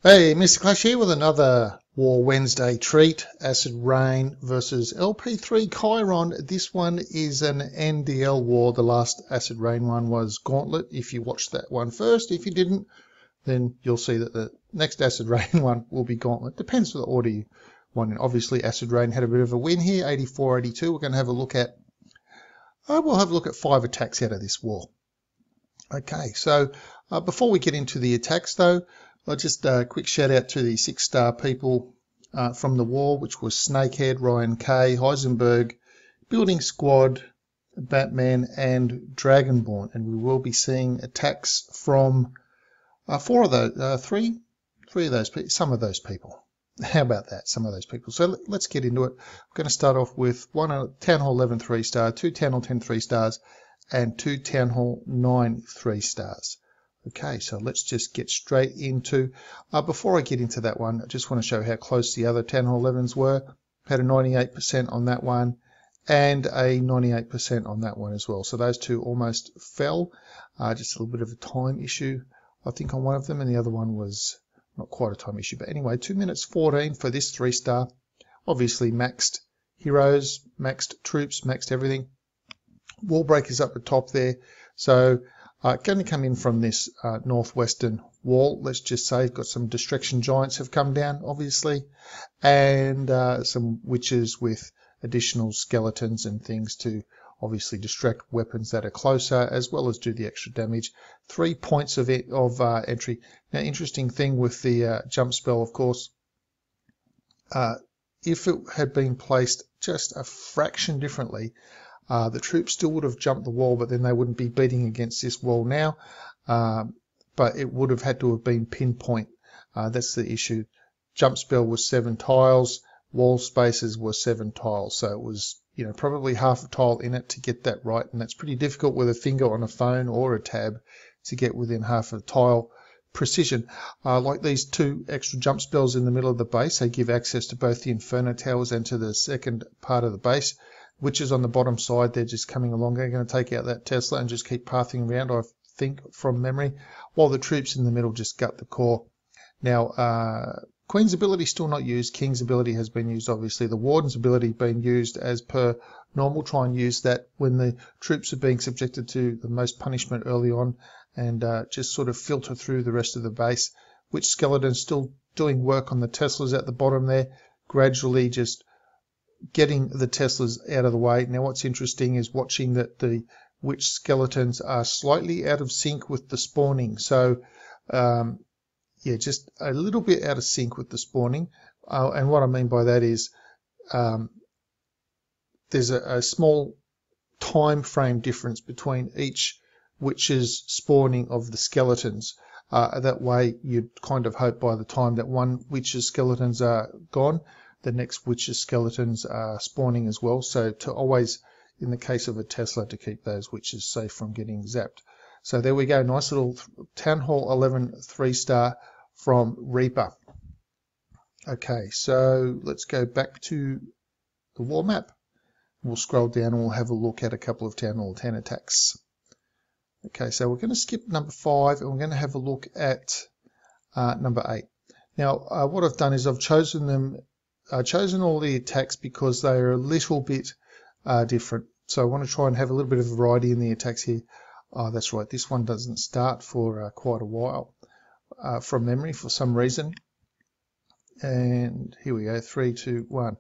Hey, Mr. Clash here with another War Wednesday treat. Acid Rain versus LP3 CHIRON. This one is an NDL war. The last Acid Rain one was Gauntlet. If you watched that one first, if you didn't, then you'll see that the next Acid Rain one will be Gauntlet. Depends on the order you want in. Obviously, Acid Rain had a bit of a win here, 84-82. We're going to have a look at, we'll have a look at 5 attacks out of this war. Okay, so before we get into the attacks though, I'll just a quick shout out to the 6-star people from the war, which was Snakehead, Ryan K, Heisenberg, Building Squad, Batman, and Dragonborn. And we will be seeing attacks from 4 of those, three of those people, some of those people. How about that? Some of those people. So let's get into it. I'm going to start off with one Town Hall 11 3-star, 2 Town Hall 10 3-stars, and 2 Town Hall 9 3-stars. Okay, so let's just get straight into, before I get into that one, I just want to show how close the other Town Hall 11s were. Had a 98% on that one and a 98% on that one as well. So those two almost fell. Just a little bit of a time issue, I think, on one of them, and the other one was not quite a time issue. But anyway, 2 minutes 14 for this 3-star. Obviously maxed heroes, maxed troops, maxed everything. Wall breakers up the top there. So going to come in from this northwestern wall, let's just say. Got some distraction giants have come down, obviously, and some witches with additional skeletons and things to obviously distract weapons that are closer, as well as do the extra damage. 3 points of entry. Now, interesting thing with the jump spell, of course, if it had been placed just a fraction differently, the troops still would have jumped the wall, but then they wouldn't be beating against this wall now. But it would have had to have been pinpoint. That's the issue. Jump spell was 7 tiles. Wall spaces were 7 tiles. So it was, probably half a tile in it to get that right. And that's pretty difficult with a finger on a phone or a tab to get within half a tile precision. Like these 2 extra jump spells in the middle of the base, they give access to both the Inferno Towers and to the second part of the base. Witches on the bottom side, they're just coming along. They're going to take out that Tesla and just keep pathing around, I think, from memory, while the troops in the middle just gut the core. Now, Queen's ability still not used. King's ability has been used, obviously. The Warden's ability been used as per normal. Try and use that when the troops are being subjected to the most punishment early on, and just sort of filter through the rest of the base. Witch Skeleton's still doing work on the Teslas at the bottom there, gradually just getting the Teslas out of the way. Now, what's interesting is watching that the witch skeletons are slightly out of sync with the spawning. So, yeah, just a little bit out of sync with the spawning. And what I mean by that is there's a small time frame difference between each witch's spawning of the skeletons. That way, you'd kind of hope by the time that one witch's skeletons are gone, the next witch's skeletons are spawning as well. So to always, in the case of a Tesla, to keep those witches safe from getting zapped. So there we go. Nice little Town Hall 11 3-star from Reaper. Okay, so let's go back to the war map. We'll scroll down and we'll have a look at a couple of Town Hall 10 attacks. Okay, so we're going to skip number 5 and we're going to have a look at number 8. Now, what I've done is I've chosen all the attacks because they are a little bit different. So I want to try and have a little bit of variety in the attacks here. Oh, that's right. This one doesn't start for quite a while from memory for some reason. And here we go. 3, 2, 1.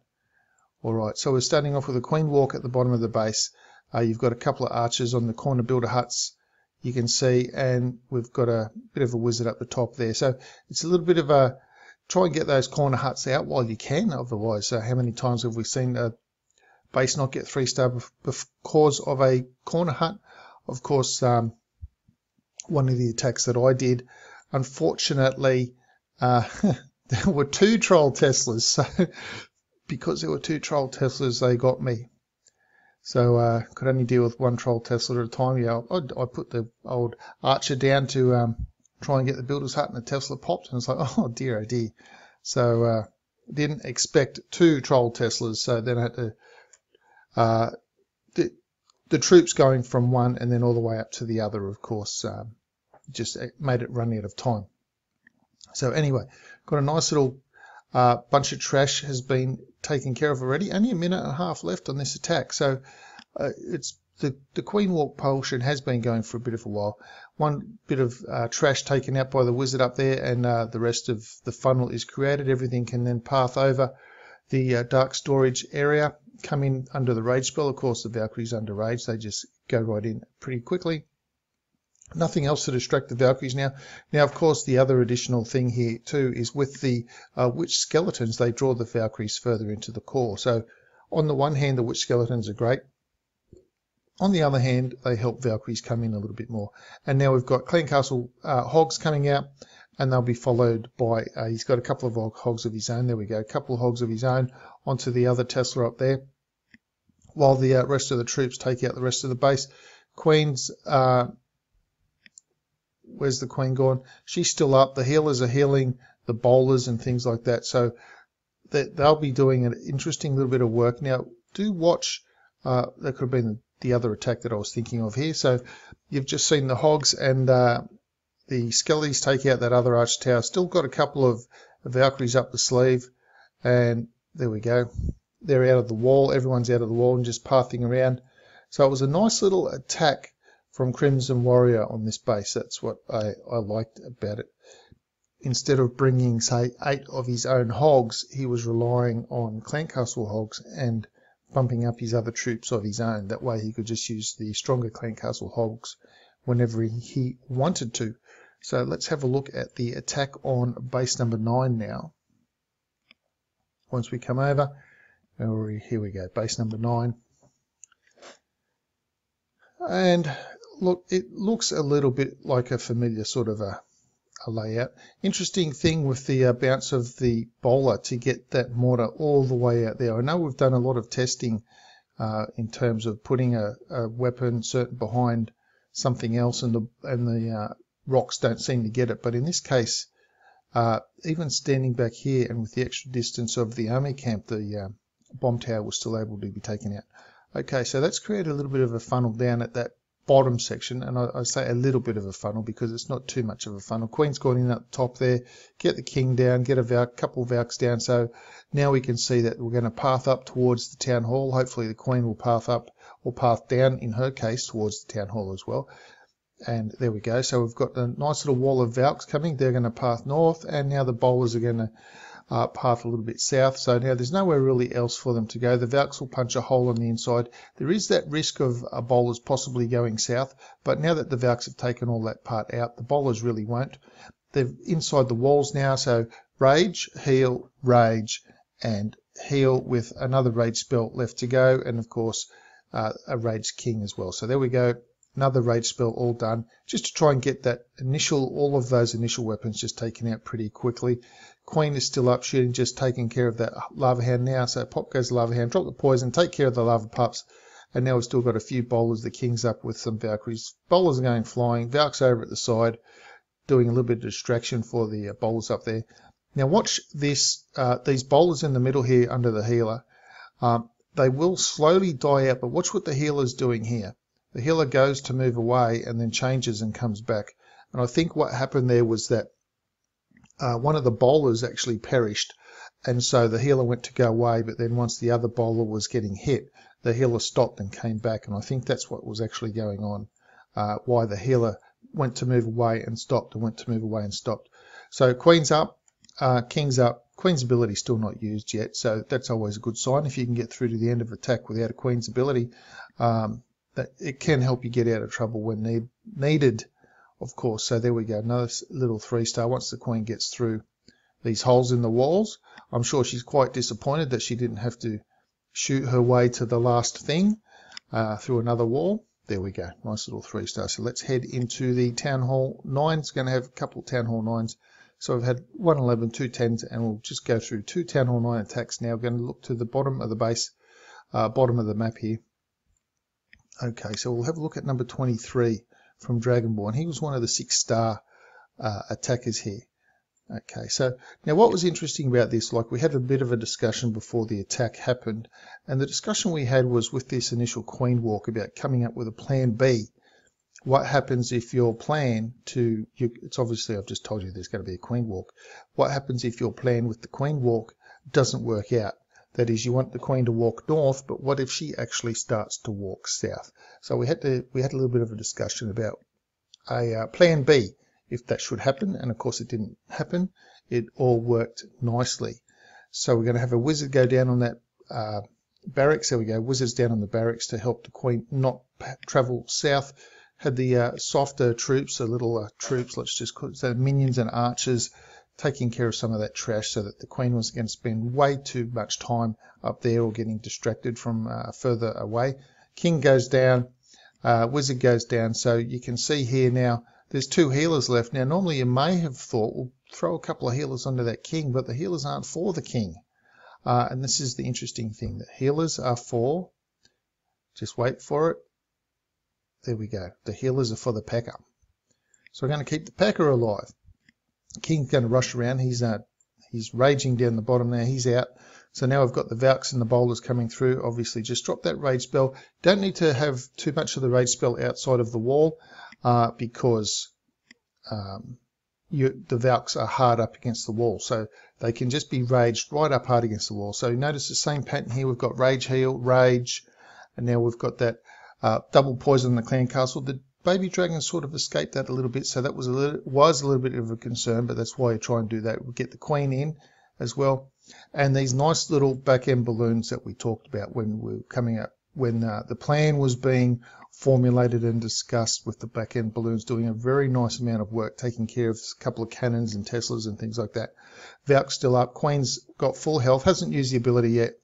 All right. So we're starting off with a Queen Walk at the bottom of the base. You've got a couple of archers on the corner builder huts, you can see, and we've got a bit of a wizard up the top there. So it's a little bit of a try and get those corner huts out while you can. Otherwise, how many times have we seen a base not get 3-star because of a corner hut? Of course, one of the attacks that I did, unfortunately, there were 2 troll Teslas. So because there were 2 troll Teslas, they got me. So could only deal with 1 troll Tesla at a time. Yeah, I put the old archer down to try and get the builder's hut, and the Tesla popped, and it's like, oh dear, oh dear. So didn't expect 2 troll Teslas, so then I had to the troops going from one and then all the way up to the other, of course, just made it run out of time. So anyway, got a nice little bunch of trash has been taken care of already. Only a minute and a half left on this attack, so it's the Queen Walk portion has been going for a bit of a while. One bit of trash taken out by the wizard up there, and the rest of the funnel is created. Everything can then path over the dark storage area, come in under the rage spell. Of course, the Valkyries under rage, they just go right in pretty quickly. Nothing else to distract the Valkyries now. Now, of course, the other additional thing here too is with the witch skeletons, they draw the Valkyries further into the core. So on the one hand, the witch skeletons are great. On the other hand, they help Valkyries come in a little bit more. And now we've got Clan Castle hogs coming out, and they'll be followed by, he's got a couple of hogs of his own. There we go, a couple of hogs of his own onto the other Tesla up there, while the rest of the troops take out the rest of the base. Queen's, where's the Queen gone? She's still up. The healers are healing the bowlers and things like that. So they'll be doing an interesting little bit of work. Now, do watch, that could have been the other attack that I was thinking of here. So you've just seen the hogs and the skellies take out that other arch tower. Still got a couple of Valkyries up the sleeve, and there we go. They're out of the wall. Everyone's out of the wall and just pathing around. So it was a nice little attack from Crimson Warrior on this base. That's what I liked about it. Instead of bringing, say, 8 of his own hogs, he was relying on Clan Castle hogs and bumping up his other troops of his own. That way he could just use the stronger Clan Castle hogs whenever he wanted to. So let's have a look at the attack on base number 9 now. Once we come over, here we go, base number 9. And look, it looks a little bit like a familiar sort of a layout. Interesting thing with the bounce of the bowler to get that mortar all the way out there. I know we've done a lot of testing in terms of putting a weapon certain behind something else, and the rocks don't seem to get it. But in this case, even standing back here and with the extra distance of the army camp, the bomb tower was still able to be taken out. Okay, so that's created a little bit of a funnel down at that bottom section, and I say a little bit of a funnel because it's not too much of a funnel. Queen's gone in at the top there, get the king down, get a couple of Valks down. So now we can see that we're going to path up towards the town hall. Hopefully the Queen will path up, or path down in her case, towards the town hall as well. And there we go. So we've got a nice little wall of Valks coming. They're going to path north, and now the bowlers are going to path a little bit south. So now there's nowhere really else for them to go. The Valks will punch a hole on the inside. There is that risk of bowlers possibly going south, but now that the Valks have taken all that part out, the bowlers really won't. They're inside the walls now, so rage, heal, and heal with another rage spell left to go, and of course a rage king as well. So there we go. Another rage spell all done, just to try and get that all of those initial weapons just taken out pretty quickly. Queen is still up shooting, just taking care of that lava hand now. So pop goes the lava hand, drop the poison, take care of the lava pups, and now we've still got a few bowlers. The king's up with some Valkyries. Bowlers are going flying. Valks over at the side, doing a little bit of distraction for the bowlers up there. Now watch this. These bowlers in the middle here under the healer, they will slowly die out, but watch what the healer's doing here. The healer goes to move away and then changes and comes back. And I think what happened there was that one of the bowlers actually perished, and so the healer went to go away, but then once the other bowler was getting hit, the healer stopped and came back. And I think that's what was actually going on, why the healer went to move away and stopped, and went to move away and stopped. So Queen's up, King's up. Queen's ability still not used yet, so that's always a good sign. If you can get through to the end of attack without a Queen's ability, that it can help you get out of trouble when needed, of course. So there we go, another little 3-star. Once the Queen gets through these holes in the walls, I'm sure she's quite disappointed that she didn't have to shoot her way to the last thing through another wall. There we go, nice little 3-star. So let's head into the Town Hall 9. It's going to have a couple of Town Hall 9s. So we've had 1 11, 2 10s, and we'll just go through 2 Town Hall 9 attacks now. We're going to look to the bottom of the base, bottom of the map here. Okay, so we'll have a look at number 23 from Dragonborn. He was one of the 6-star attackers here. Okay, so now what was interesting about this, like we had a bit of a discussion before the attack happened, and the discussion we had was with this initial Queen Walk about coming up with a plan B what happens if your plan it's obviously, I've just told you there's going to be a queen walk. What happens if your plan with the queen walk doesn't work out? That is, you want the queen to walk north, but what if she actually starts to walk south? So we had a little bit of a discussion about a plan B if that should happen, and of course it didn't happen. It all worked nicely. So we're going to have a wizard go down on that barracks. There we go, wizards down on the barracks to help the queen not travel south. Had the softer troops, the little troops, let's just call it, so minions and archers, taking care of some of that trash so that the queen wasn't going to spend way too much time up there or getting distracted from further away. King goes down, wizard goes down. So you can see here now there's 2 healers left. Now normally you may have thought, we'll throw a couple of healers onto that king, but the healers aren't for the king. And this is the interesting thing. The healers are for, just wait for it. There we go. The healers are for the Packer. So we're going to keep the Packer alive. King's going to rush around. He's raging down the bottom there. He's out. So now I've got the Valks and the boulders coming through. Obviously, just drop that rage spell. Don't need to have too much of the rage spell outside of the wall because the Valks are hard up against the wall. So they can just be raged right up hard against the wall. So notice the same pattern here. We've got rage heal, rage, and now we've got that double poison in the clan castle. The baby dragon sort of escaped that a little bit, so that was a little bit of a concern, but that's why you try and do that. We'll get the queen in as well, and these nice little back end balloons that we talked about when we were coming up, when the plan was being formulated and discussed, with the back end balloons doing a very nice amount of work, taking care of a couple of cannons and Teslas and things like that. Valk's still up. Queen's got full health, hasn't used the ability yet.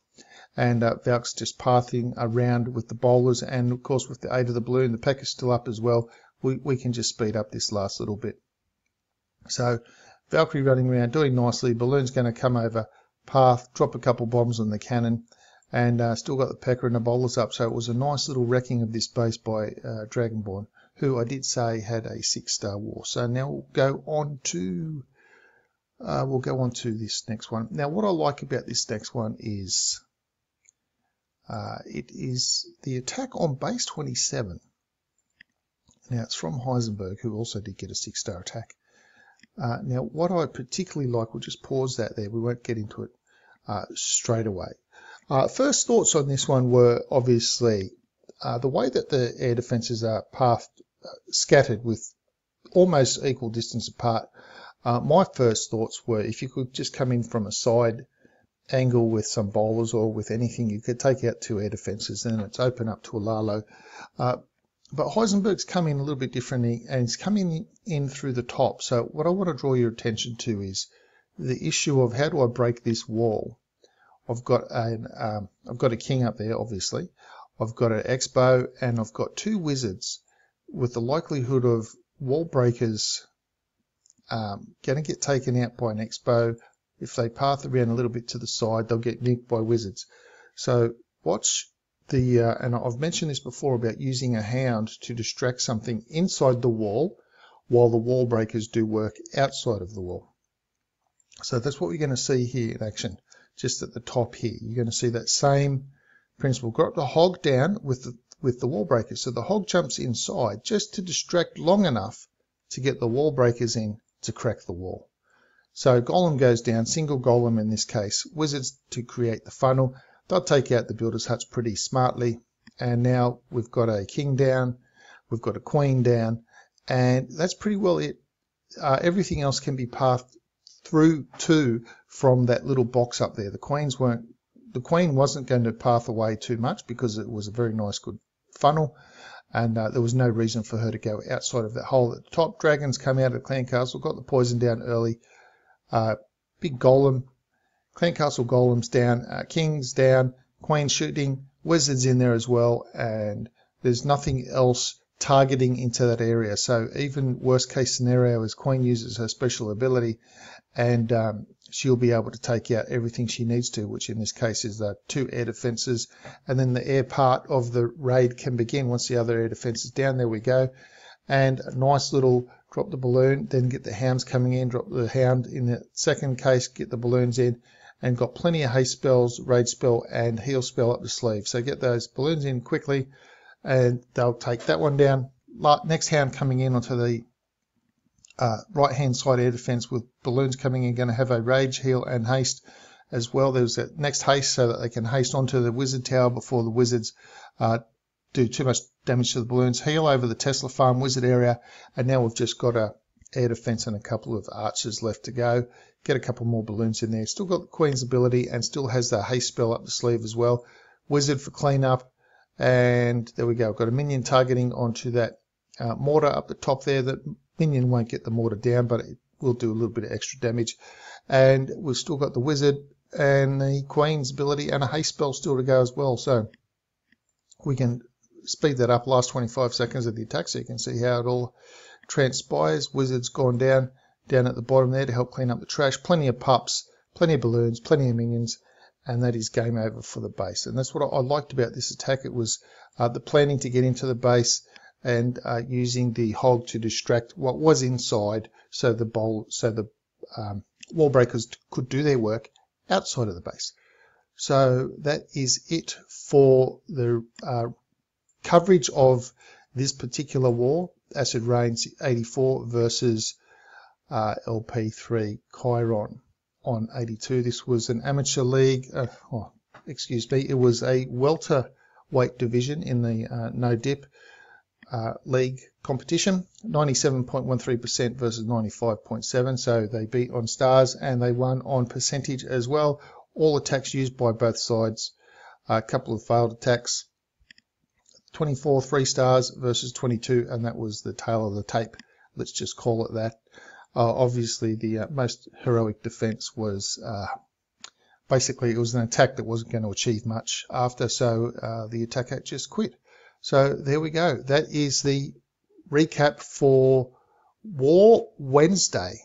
And Valk's just pathing around with the bowlers, and of course with the aid of the balloon, the pack is still up as well. We can just speed up this last little bit. So Valkyrie running around doing nicely. Balloon's going to come over, path, drop a couple bombs on the cannon, and still got the Packer and the bowlers up. So it was a nice little wrecking of this base by Dragonborn, who I did say had a 6-star war. So now we'll go on to this next one. Now what I like about this next one is it is the attack on base 27. Now it's from Heisenberg, who also did get a 6-star attack. Now what I particularly like, we'll just pause that there, we won't get into it straight away. First thoughts on this one were obviously the way that the air defences are scattered with almost equal distance apart. My first thoughts were, if you could just come in from a side angle with some bowlers or with anything, you could take out 2 air defences and it's open up to a Lalo. But Heisenberg's come in a little bit differently, and he's coming in through the top. So what I want to draw your attention to is the issue of how do I break this wall. I've got a king up there, obviously. I've got an X-bow, and I've got 2 wizards with the likelihood of wall breakers going to get taken out by an X-bow. If they path around a little bit to the side, they'll get nicked by wizards. So watch the, and I've mentioned this before about using a hound to distract something inside the wall while the wall breakers do work outside of the wall. So that's what we're going to see here in action, just at the top here. You're going to see that same principle. Got the hog down with the wall breakers. So the hog jumps inside just to distract long enough to get the wall breakers in to crack the wall. So golem goes down, single golem in this case, wizards to create the funnel. They'll take out the builder's huts pretty smartly. And now we've got a king down, we've got a queen down, and that's pretty well it. Everything else can be pathed through to from that little box up there. The queen wasn't going to path away too much because it was a very nice, good funnel. And there was no reason for her to go outside of that hole at the top. Dragons come out of the clan castle, got the poison down early. Big golem, clan castle golems down, kings down, queen shooting, wizards in there as well, and there's nothing else targeting into that area. So even worst case scenario is queen uses her special ability, and she'll be able to take out everything she needs to, which in this case is the 2 air defences, and then the air part of the raid can begin once the other air defence is down. There we go. And a nice little drop the balloon, then get the hounds coming in, drop the hound in the second case, get the balloons in, and got plenty of haste spells, rage spell, and heal spell up the sleeve. So get those balloons in quickly, and they'll take that one down. next hound coming in onto the right hand side air defense with balloons coming in, going to have a rage, heal and haste as well. There's that next haste so that they can haste onto the wizard tower before the wizards do too much damage to the balloons. Heal over the Tesla farm wizard area, and now we've just got a air defense and a couple of archers left to go. Get a couple more balloons in there. Still got the Queen's ability and still has the haste spell up the sleeve as well. Wizard for cleanup, and there we go. Got a minion targeting onto that mortar up the top there. That minion won't get the mortar down, but it will do a little bit of extra damage. And we've still got the wizard and the Queen's ability and a haste spell still to go as well. So we can speed that up last 25 seconds of the attack so you can see how it all transpires. Wizard's gone down at the bottom there to help clean up the trash. Plenty of pups, plenty of balloons, plenty of minions, and that is game over for the base. And that's what I liked about this attack. It was the planning to get into the base and using the hog to distract what was inside, so the wall breakers could do their work outside of the base. So that is it for the coverage of this particular war, Acid Rain's 84 versus LP3 CHIRON on 82. This was an amateur league, it was a welterweight division in the no dip league competition. 97.13% versus 95.7%, so they beat on stars and they won on percentage as well. All attacks used by both sides. A couple of failed attacks. 24 3 stars versus 22, and that was the tail of the tape. Let's just call it that. Obviously, the most heroic defense was basically it was an attack that wasn't going to achieve much after, so the attacker just quit. So there we go. That is the recap for War Wednesday.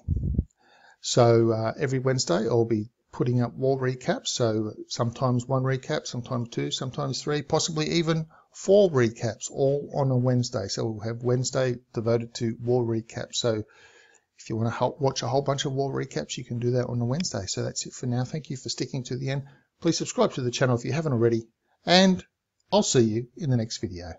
So every Wednesday I'll be putting up war recaps. So sometimes one recap, sometimes two, sometimes three, possibly even 4 recaps, all on a Wednesday. So we'll have Wednesday devoted to war recaps. So if you want to watch a whole bunch of war recaps, you can do that on a Wednesday. So that's it for now. Thank you for sticking to the end. Please subscribe to the channel if you haven't already, and I'll see you in the next video.